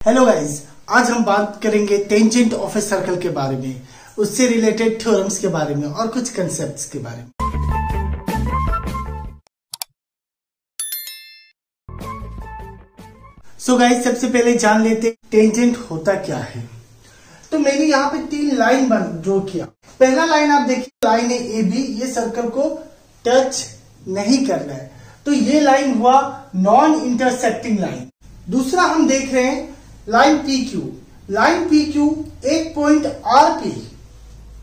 Hello guys, आज हम बात करेंगे टेंजेंट ऑफ ए सर्कल के बारे में, उससे रिलेटेड थ्योरम्स के बारे में और कुछ कंसेप्ट्स के बारे में। सो गाइस, सबसे पहले जान लेते टेंजेंट होता क्या है। तो मैंने यहाँ पे 3 लाइन ड्रॉ किया। पहला लाइन आप देखिए, लाइन है ए बी, ये सर्कल को टच नहीं कर रहा है, तो ये लाइन हुआ नॉन इंटरसेक्टिंग लाइन। दूसरा हम देख रहे हैं line P Q. Line P Q एक पॉइंट आर पे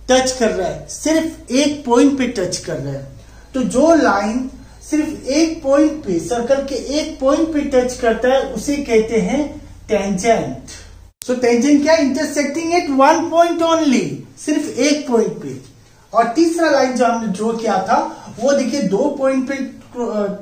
टच कर रहा है, सिर्फ एक पॉइंट पे टच कर रहा है। तो जो लाइन सिर्फ एक पॉइंट पे, सर्कल के एक पॉइंट पे टच करता है, उसे कहते हैं टेंजेंट। सो टेंजेंट क्या? Intersecting at one point only, सिर्फ एक पॉइंट पे। और तीसरा लाइन जो हमने ड्रॉ किया था, वो देखिए 2 पॉइंट पे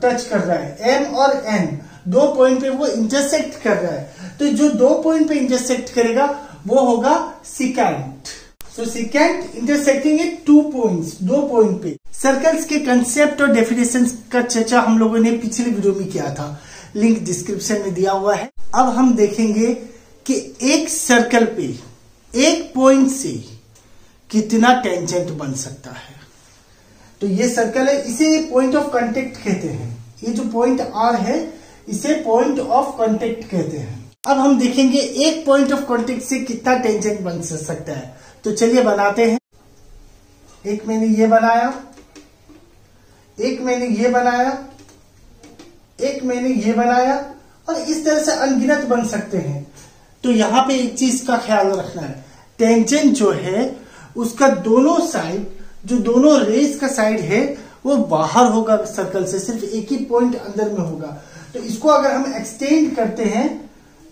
टच कर रहा है, एम और एन, 2 पॉइंट पे वो इंटरसेक्ट कर रहा है। तो जो 2 पॉइंट पे इंटरसेक्ट करेगा वो होगा secant. So secant intersecting at 2 points, 2 point पे। सर्कल्स के कंसेप्ट और डेफिनेशन का चर्चा हम लोगों ने पिछले वीडियो में किया था, लिंक डिस्क्रिप्शन में दिया हुआ है। अब हम देखेंगे कि एक सर्कल पे एक पॉइंट से कितना टेंजेंट बन सकता है। तो ये सर्कल है, इसे पॉइंट ऑफ कांटेक्ट कहते हैं। ये जो पॉइंट आर है, इसे पॉइंट ऑफ कांटेक्ट कहते हैं। अब हम देखेंगे एक पॉइंट ऑफ कांटेक्ट से कितना टेंजेंट बन सकता है। तो चलिए बनाते हैं। एक मैंने ये बनाया, एक मैंने ये बनाया, एक मैंने ये बनाया, और इस तरह से अनगिनत बन सकते हैं। तो यहां पे एक चीज का ख्याल रखना है, टेंजेंट जो है उसका दोनों साइड, जो दोनों रेस का साइड है, वो बाहर होगा सर्कल से, सिर्फ एक ही पॉइंट अंदर में होगा। तो इसको अगर हम एक्सटेंड करते हैं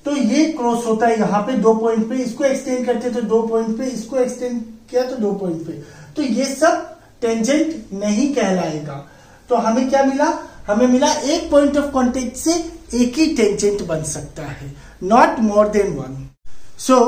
तो ये क्रॉस होता है यहाँ पे 2 पॉइंट पे, इसको एक्सटेंड करते तो 2 पॉइंट पे, इसको एक्सटेंड किया तो 2 पॉइंट पे। तो ये सब टेंजेंट नहीं कहलाएगा। तो हमें क्या मिला? हमें मिला एक पॉइंट ऑफ कांटेक्ट से एक ही टेंजेंट बन सकता है, not more than one. So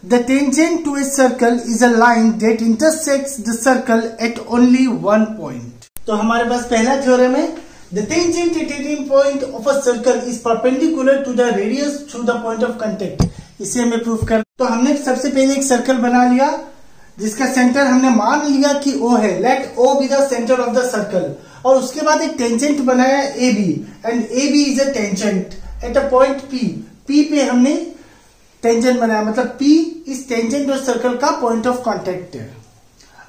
the tangent to a circle is a line that intersects the circle at only one point. तो हमारे पास पहला थ्योरम है, the tangent at any point of a circle is perpendicular to the radius through the point of contact। इसे हमें proof कर। तो हमने सबसे पहले एक सर्कल बना लिया जिसका सेंटर हमने मान लिया कि O है, let O be the centre of the circle. और उसके बाद एक टेंजेंट बनाया AB, and AB is a tangent at a point P। P पे हमने टेंजेंट बनाया, मतलब P इस टेंजेंट और सर्कल का पॉइंट ऑफ कॉन्टेक्ट है।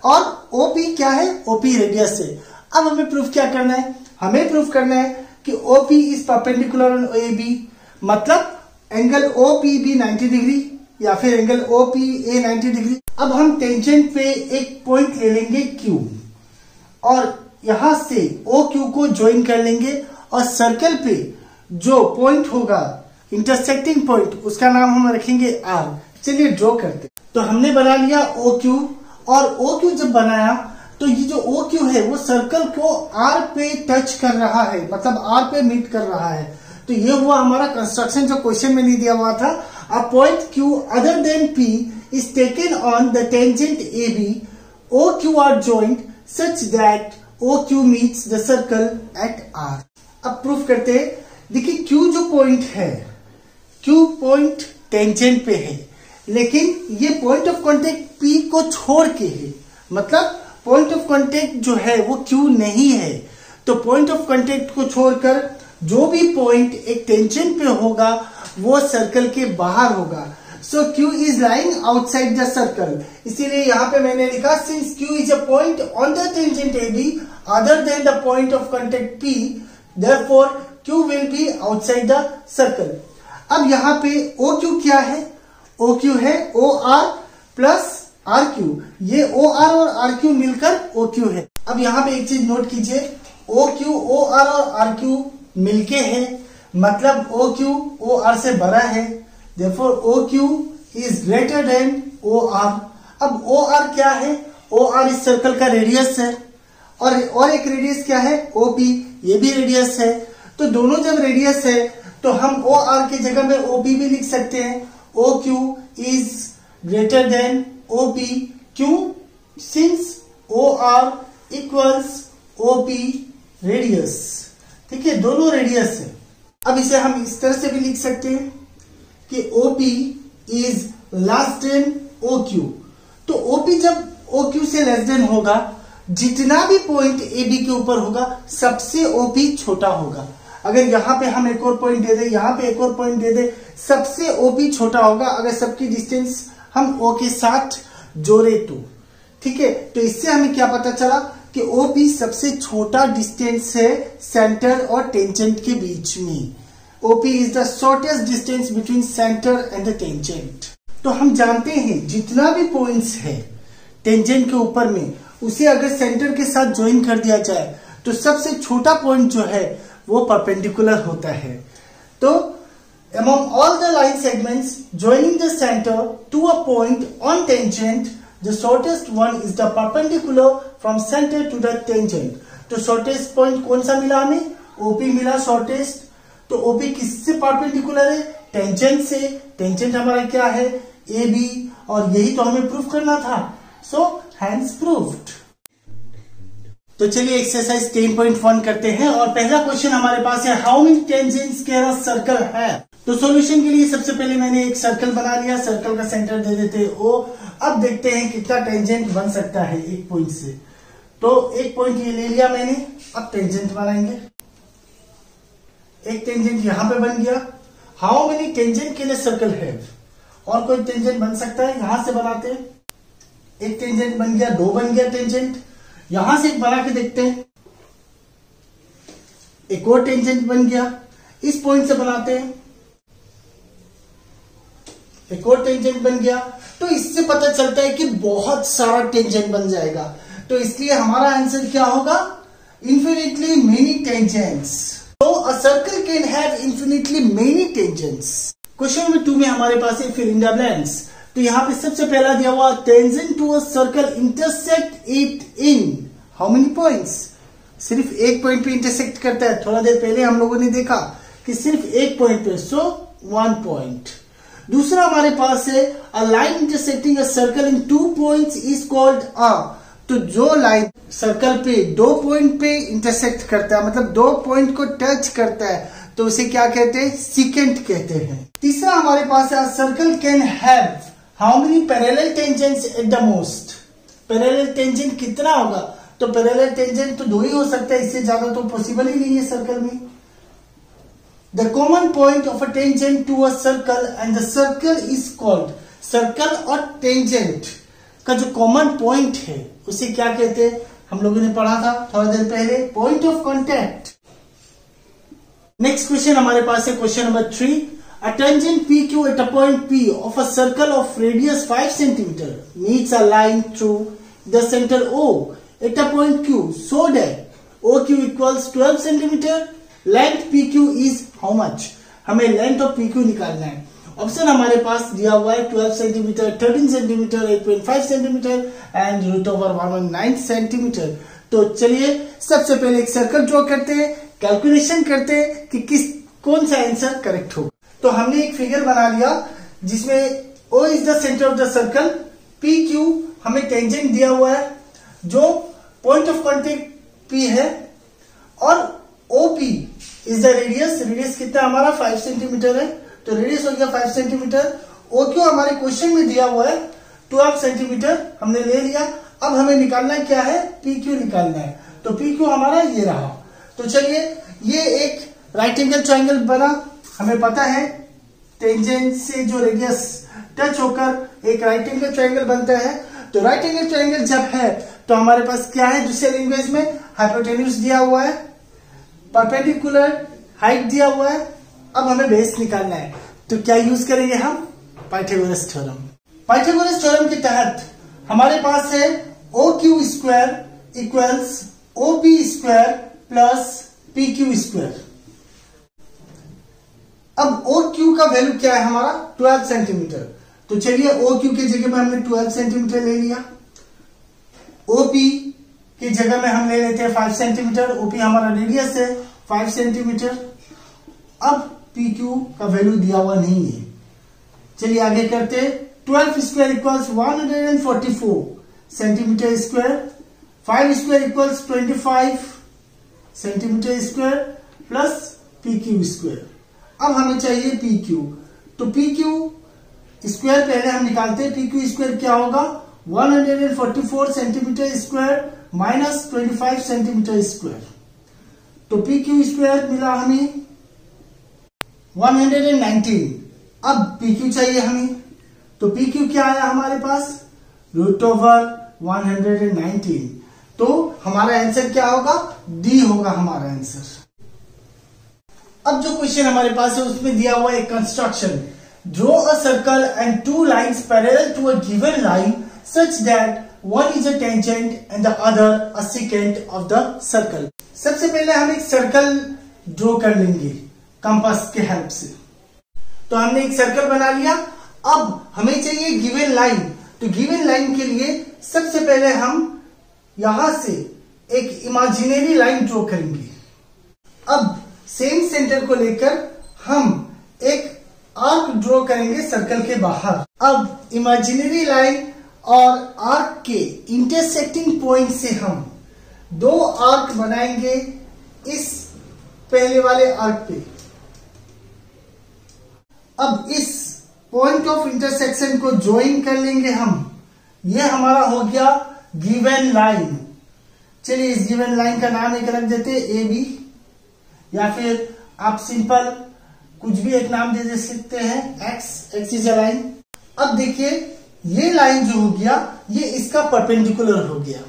और OP क्या है? OP रेडियस है। अब हमें प्रूफ क्या करना है? हमें प्रूफ करना है कि OP is perpendicular on AB, मतलब एंगल OPB 90 डिग्री या फिर एंगल OPA 90 डिग्री। अब हम टेंजेंट पे एक पॉइंट ले लेंगे Q, और यहां से OQ को ज्वाइन कर लेंगे, और सर्कल पे जो पॉइंट होगा इंटरसेक्टिंग पॉइंट, उसका नाम हम रखेंगे R। चलिए ड्रॉ करते। तो हमने बना लिया OQ, और OQ जब बनाया तो ये जो OQ है वो सर्कल को R पे टच कर रहा है, मतलब R पे मीट कर रहा है। तो ये हुआ हमारा कंस्ट्रक्शन जो क्वेश्चन में नहीं दिया हुआ था। A point Q other than P is taken on the tangent AB, OQ are joined such that OQ meets the circle at R। अब प्रूफ करते हैं। देखिए Q जो पॉइंट है, Q पॉइंट टेंजेंट पे है, लेकिन ये पॉइंट ऑफ कांटेक्ट P को छोड़ के है, मतलब पॉइंट ऑफ कांटेक्ट जो है वो Q नहीं है। तो पॉइंट ऑफ कांटेक्ट को छोड़कर जो भी पॉइंट एक टेंजेंट पे होगा वो सर्कल के बाहर होगा। सो Q is lying outside the circle. इसीलिए यहाँ पे मैंने लिखा, since Q is a point on the tangent AB other than the point of contact P, therefore Q will be outside the circle. अब यहाँ पे OQ क्या है? OQ है OR प्लस RQ। ये OR और RQ मिलकर OQ है। अब यहाँ पे एक चीज नोट कीजिए, OQ OR और RQ मिलके है, मतलब OQ OR से बड़ा है, therefore OQ is greater than OR। अब OR क्या है? OR इस सर्कल का रेडियस है, और एक रेडियस क्या है? OP, ये भी रेडियस है। तो दोनों जब रेडियस है तो हम OR की जगह में OP भी लिख सकते हैं। OQ is greater than OP, क्यों? Since OR equals OP radius. ठीक है, दोनों रेडियस है। अब इसे हम इस तरह से भी लिख सकते हैं कि OP is less than OQ। तो OP जब OQ से लेस देन होगा, जितना भी पॉइंट AB के ऊपर होगा सबसे OP छोटा होगा। अगर यहाँ पे हम एक और पॉइंट दे दे, यहाँ पे एक और पॉइंट दे दे, सबसे OP छोटा होगा अगर सबकी डिस्टेंस हम O के साथ जोड़े तो। ठीक है, तो इससे हमें क्या पता चला कि OP सबसे छोटा डिस्टेंस है सेंटर और टेंजेंट के बीच में। OP is the shortest distance between centre and the tangent. तो हम जानते हैं जितना भी पॉइंट्स है टेंजेंट के ऊपर में, उसे अगर सेंटर के साथ ज्वाइन कर दिया जाए तो सबसे छोटा पॉइंट जो है वो परपेंडिकुलर होता है। तो among all the line segments joining the center to a point on tangent, the shortest one is the perpendicular from center to the tangent। तो shortest point कौन सा मिला हमें? OP मिला shortest। तो OP किससे परपेंडिकुलर है? टेंजेंट से। टेंजेंट हमारा क्या है? AB, और यही तो हमें प्रूफ करना था। So hence proved. तो चलिए एक्सरसाइज 10.1 करते हैं और पहला क्वेश्चन हमारे पास है, how many tangents can a circle have. तो सॉल्यूशन के लिए सबसे पहले मैंने एक सर्कल बना लिया, सर्कल का सेंटर दे देते हैं O। अब देखते हैं कितना टेंजेंट बन सकता है एक पॉइंट से। तो एक पॉइंट ये ले लिया मैंने, अब टेंजेंट बनाएंगे। एक टेंजेंट यहां पे बन गया। How many tangent can a circle have. और कोई टेंजेंट बन सकता है, यहां से बनाते हैं। एक टेंजेंट बन गया, 2 बन गया टेंजेंट। यहां से एक बना के देखते हैं, एक और टेंजेंट बन गया। इस पॉइंट से बनाते हैं, एक और टेंजेंट बन गया। तो इससे पता चलता है कि बहुत सारा टेंजेंट बन जाएगा। तो इसलिए हमारा आंसर क्या होगा? Infinitely many tangents. तो a circle can have infinitely many tangents. Question number 2 में हमारे पास है फिल इन द ब्लैंक्स। तो यहां पे सबसे पहला दिया हुआ, tangent to a circle intersect it in how many points. सिर्फ एक पॉइंट पे इंटरसेक्ट करता है। थोड़ा देर पहले हम लोगों ने देखा कि सिर्फ एक पॉइंट पे, सो 1 पॉइंट। दूसरा हमारे पास है, a line intersecting a circle in 2 points is called a. तो जो लाइन सर्कल पे 2 पॉइंट पे इंटरसेक्ट करता है, मतलब 2 पॉइंट को टच करता है, तो उसे क्या कहते हैं? सेकेंट कहते हैं। तीसरा हमारे पास है, circle can have how many parallel tangents at the most. Parallel tangent कितना होगा? तो पैरेलल टेंजेंट तो 2 ही हो सकता है, इससे ज्यादा तो पॉसिबल ही नहीं है सर्कल में। The common point of a tangent to a circle and the circle is called. Circle और टेंजेंट का जो कॉमन पॉइंट है उसे क्या कहते हैं? हम लोगों ने पढ़ा था थोड़ा देर पहले, point of contact. Next question हमारे पास है question number 3। A tangent PQ at a point P of a circle of radius 5 cm meets a line through the center O at a point Q so that OQ equals 12 cm. Length PQ is how much? हमें length of PQ निकालना है। Option हमारे पास दिया हुआ है 12 centimetre, 13 centimetre, 8.5 centimetre and √119 centimetre. तो चलिए सबसे पहले एक सर्कल ड्रॉ करते हैं, कैलकुलेशन करते हैं कि कौन सा आंसर करेक्ट होगा। तो हमने एक फिगर बना लिया जिसमें O is the centre of the circle, PQ हमें टेंजेंट दिया हुआ है, जो पॉइंट ऑफ कॉन्टेक्ट P है, और OP is the radius. Radius कितना हमारा 5 सेंटीमीटर है, तो रेडियस हो गया 5 सेंटीमीटर। OQ हमारे क्वेश्चन में दिया हुआ है 12 सेंटीमीटर, हमने ले लिया। अब हमें निकालना क्या है? PQ निकालना है। तो PQ हमारा ये रहा। तो चलिए, ये एक राइट एंगल ट्राइंगल बना। हमें पता है टेंजेंट से जो रेडियस टच होकर एक राइट एंगल ट्राइंगल बनता है। तो राइट एंगल ट्राइंगल जब है तो हमारे पास क्या है? दूसरे लैंग्वेज में हाइपोटेन्यूज दिया हुआ है, परपेंडिकुलर हाइट दिया हुआ है। अब हमें बेस निकालना है, तो क्या यूज करेंगे हम? Pythagoras theorem. पाइथागोरस थ्योरम के तहत हमारे पास है OQ square equals OP square plus PQ square. अब OQ का वैल्यू क्या है हमारा? 12 सेंटीमीटर। तो चलिए OQ की जगह में हमने 12 सेंटीमीटर ले लिया। OP की जगह में हम ले लेते हैं 5 सेंटीमीटर। OP हमारा रेडियस है 5 सेंटीमीटर। अब PQ का वैल्यू दिया हुआ नहीं है। चलिए आगे करते हैं। 12 square equals 144 centimetre square, 5 square equals 25 centimetre square plus PQ square. अब हमें चाहिए PQ। तो पी क्यू स्क्वायर पहले हम निकालते हैं। पी क्यू स्क्वायर क्या होगा, 144 centimetre square minus 25 centimetre square. तो पी क्यू स्क्वायर मिला हमें 119। अब पी क्यू चाहिए हमें, तो पी क्यू क्या आया हमारे पास, √119। तो हमारा आंसर क्या होगा, डी होगा हमारा आंसर। अब जो क्वेश्चन हमारे पास है उसमें दिया हुआ है construction, draw a circle and two lines parallel to a given line such that one is a tangent and the other a secant of the circle। सबसे पहले हम एक सर्कल ड्रॉ कर लेंगे कंपास के हेल्प से। तो हमने एक सर्कल बना लिया। अब हमें चाहिए गिवन लाइन। तो गिवन लाइन के लिए सबसे पहले हम यहां से एक इमेजिनरी लाइन ड्रॉ करेंगे। अब सेम सेंटर को लेकर हम एक आर्क ड्रॉ करेंगे सर्कल के बाहर। अब इमेजिनरी लाइन और आर्क के इंटरसेक्टिंग पॉइंट से हम दो आर्क बनाएंगे इस पहले वाले आर्क पे। अब इस पॉइंट ऑफ इंटरसेक्शन को ज्वाइन कर लेंगे हम। ये हमारा हो गया गिवन लाइन। चलिए इस गिवन लाइन का नाम एक रख देते हैं ए बी, या फिर आप सिंपल कुछ भी एक नाम दे सकते हैं, एक्स इज अ लाइन। अब देखिए ये लाइन जो हो गया ये इसका परपेंडिकुलर हो गया,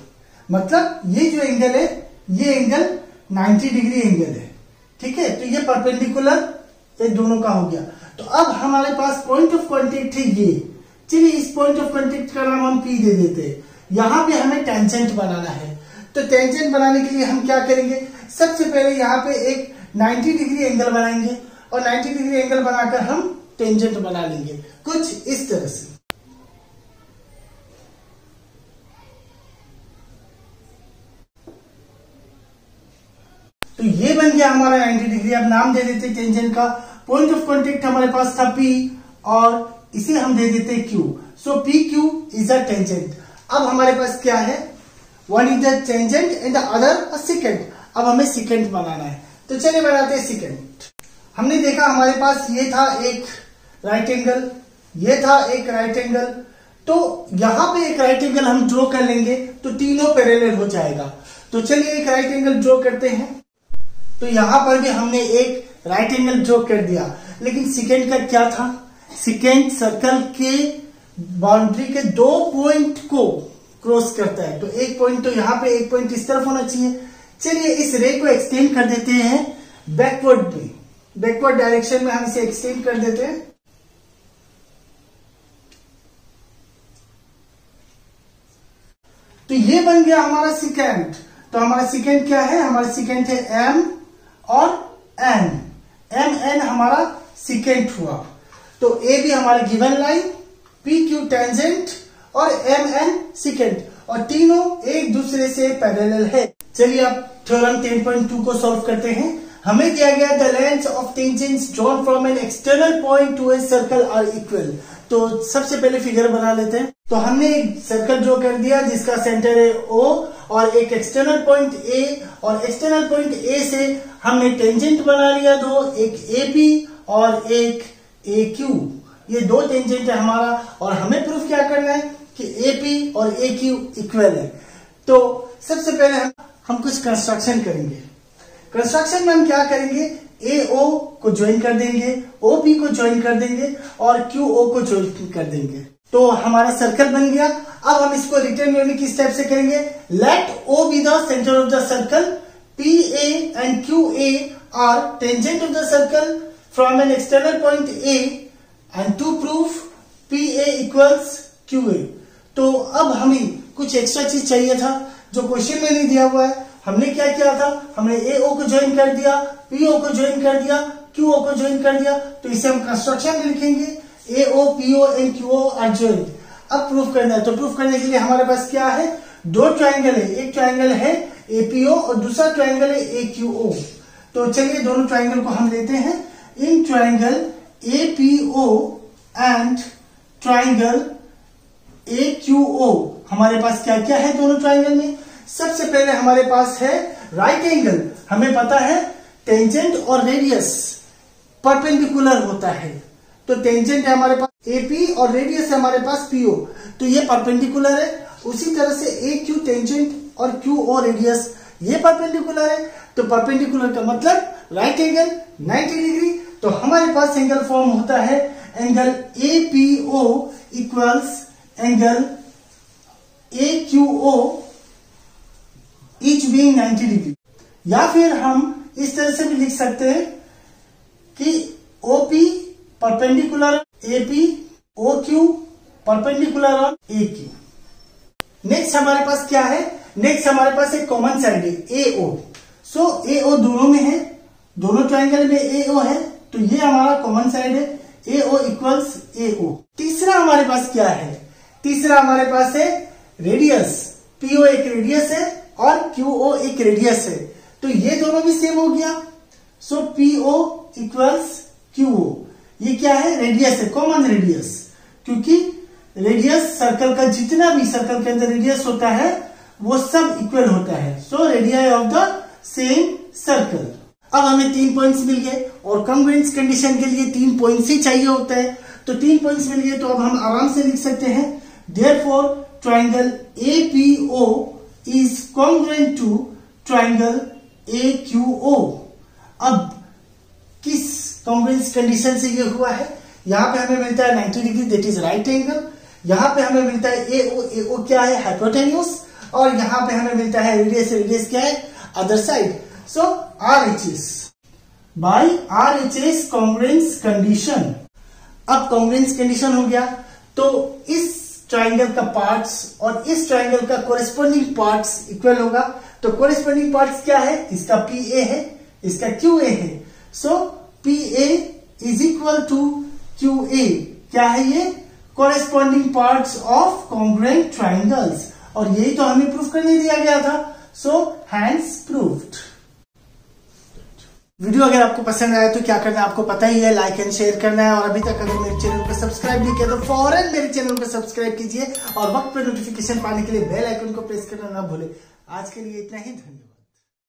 मतलब ये जो एंगल है ये एंगल 90 डिग्री एंगल है, ठीक है। तो ये परपेंडिकुलर ये दोनों का हो गया। तो अब हमारे पास पॉइंट ऑफ कांटेक्ट है ये। चलिए इस पॉइंट ऑफ कांटेक्ट का नाम हम पी दे देते हैं। यहां पे हमें टेंजेंट बनाना है। तो टेंजेंट बनाने के लिए हम क्या करेंगे, सबसे पहले यहाँ पे एक 90 डिग्री एंगल बनाएंगे और 90 डिग्री एंगल बनाकर हम टेंजेंट बना लेंगे कुछ इस तरह से। तो ये बन गया हमारा 90 डिग्री। अब नाम दे देते टेंजेंट का। पॉइंट ऑफ कांटेक्ट हमारे पास था P और इसे हम दे देते Q। So PQ is a tangent. अब हमारे पास क्या है, one is the tangent and the other a secant. अब हमें सेकेंट बनाना है, तो चलिए बनाते हैं सेकेंट। हमने देखा हमारे पास ये था एक राइट एंगल, ये था एक राइट एंगल। तो यहां पे एक राइट एंगल हम ड्रॉ कर लेंगे तो तीनों पैरेलल हो जाएगा। तो चलिए एक राइट एंगल ड्रॉ करते हैं। तो यहां पर भी हमने एक राइट एंगल ड्रॉ कर दिया, लेकिन सेकेंड का क्या था, सेकेंड सर्कल के बाउंड्री के दो पॉइंट को क्रॉस करता है। तो एक पॉइंट तो यहाँ पे, एक पॉइंट इस तरफ होना चाहिए। चलिए इस रे को एक्सटेंड कर देते हैं बैकवर्ड में, बैकवर्ड डायरेक्शन में हम इसे एक्सटेंड कर देते हैं। तो ये बन गया हमारा सेकेंड। तो हमारा सेकेंड क्या है, हमारा सेकेंड है एम और एन। एम एन हमारा सेकेंड हुआ। तो ए भी हमारा given line, P Q tangent और एम एन सेकेंड, और तीनों एक दूसरे से पैरेलल है। चलिए अब थ्योरम 10.2 को सॉल्व करते हैं। हमें दिया गया the length of tangents drawn from an external point to a circle are equal. तो सबसे पहले फिगर बना लेते हैं। तो हमने एक सर्कल ड्रॉ कर दिया जिसका सेंटर है O और एक एक्सटर्नल पॉइंट A, और एक्सटर्नल पॉइंट A से हमने टेंजेंट बना लिया दो, एक AP और एक AQ। ये दो टेंजेंट है हमारा, और हमें प्रूफ क्या करना है कि AP और AQ इक्वल है। तो सबसे पहले हम कुछ कंस्ट्रक्शन करेंगे। कंस्ट्रक्शन में हम क्या करेंगे, AO को ज्वाइन कर देंगे, OP को ज्वाइन कर देंगे और QO को ज्वाइन कर देंगे। तो हमारा सर्कल बन गया। अब हम इसको रिटर्न यूनिट किस टाइप से करेंगे, let O be the centre of the circle, PA and QA are tangent of the circle from an external point A, and to prove PA equals QA। तो अब हमें कुछ एक्स्ट्रा चीज चाहिए था जो क्वेश्चन में नहीं दिया हुआ है। हमने क्या किया था, हमने AO को ज्वाइन कर दिया, PO को ज्वाइन कर दिया, QO को ज्वाइन कर दिया। तो इसे हम कंस्ट्रक्शन में लिखेंगे, AO, PO and QO are joint. अब प्रूफ करना है, तो प्रूफ करने के लिए हमारे पास क्या है, दो ट्रायंगल है। एक ट्रायंगल है APO और दूसरा ट्रायंगल है AQO। तो चलिए दोनों ट्रायंगल को हम लेते हैं। In triangle APO and triangle AQO हमारे पास क्या क्या है दोनों ट्रायंगल में। सबसे पहले हमारे पास है राइट एंगल। हमें पता है टेंजेंट और रेडियस परपेंडिकुलर होता है, तो टेंजेंट है हमारे पास एपी और रेडियस है हमारे पास पीओ, तो ये परपेंडिकुलर है। उसी तरह से ए क्यू टेंजेंट और क्यू ओ रेडियस ये परपेंडिकुलर है, तो परपेंडिकुलर का मतलब राइट एंगल 90 डिग्री। तो हमारे पास एंगल फॉर्म होता है angle APO equals angle AQO each being 90 degree. या फिर हम इस तरह से भी लिख सकते हैं कि OP perpendicular AP, OQ perpendicular on AQ। Next हमारे पास क्या है, नेक्स्ट हमारे पास एक कॉमन साइड है AO। सो AO दोनों में है, दोनों ट्रायंगल में AO है, तो ये हमारा कॉमन साइड है AO इक्वल्स AO। तीसरा हमारे पास क्या है, तीसरा हमारे पास है रेडियस। PO एक रेडियस है और QO एक रेडियस है, तो ये दोनों भी सेम हो गया। सो PO इक्वल्स QO, ये क्या है, रेडियस है, कॉमन रेडियस, क्योंकि रेडियस सर्कल का जितना भी सर्कल के अंदर रेडियस होता है वो सब इक्वल होता है। So radii of the same circle. अब हमें 3 पॉइंट्स मिल गए और कॉन्ग्रुएंस कंडीशन के लिए 3 पॉइंट्स ही चाहिए होता है, तो 3 पॉइंट्स मिल गए, तो अब हम आराम से लिख सकते हैं therefore triangle APO is congruent to triangle AQO। अब किस कॉन्ग्रुएंस कंडीशन से ये हुआ है, यहाँ पे हमें मिलता है 90 degree, that is right angle. यहाँ पे हमें मिलता है AO क्या है, हाइपोटेन्यूज, और यहाँ पे हमें मिलता है रेडियस, रेडियस क्या है, other side. So RHS by RHS congruence condition. अब कॉन्ग्रुएंस कंडीशन हो गया, तो इस ट्रायंगल का पार्ट्स और इस ट्रायंगल का कोरेस्पोंडिंग पार्ट्स इक्वल होगा। तो कोरेस्पोंडिंग पार्ट्स क्या है, इसका PA है, इसका QA है। So PA is equal to QA, क्या है ये, corresponding parts of congruent triangles, और यही तो हमें प्रूफ करने दिया गया था। So hence proved. वीडियो अगर आपको पसंद आया तो क्या करना है आपको पता ही है, लाइक एंड शेयर करना है, और अभी तक अगर मेरे चैनल को सब्सक्राइब नहीं किया तो फौरन मेरे चैनल को सब्सक्राइब कीजिए और वक्त पर नोटिफिकेशन पाने के लिए बेल आइकन को प्रेस करना ना भूले। आज के लिए इतना ही, धन्यवाद।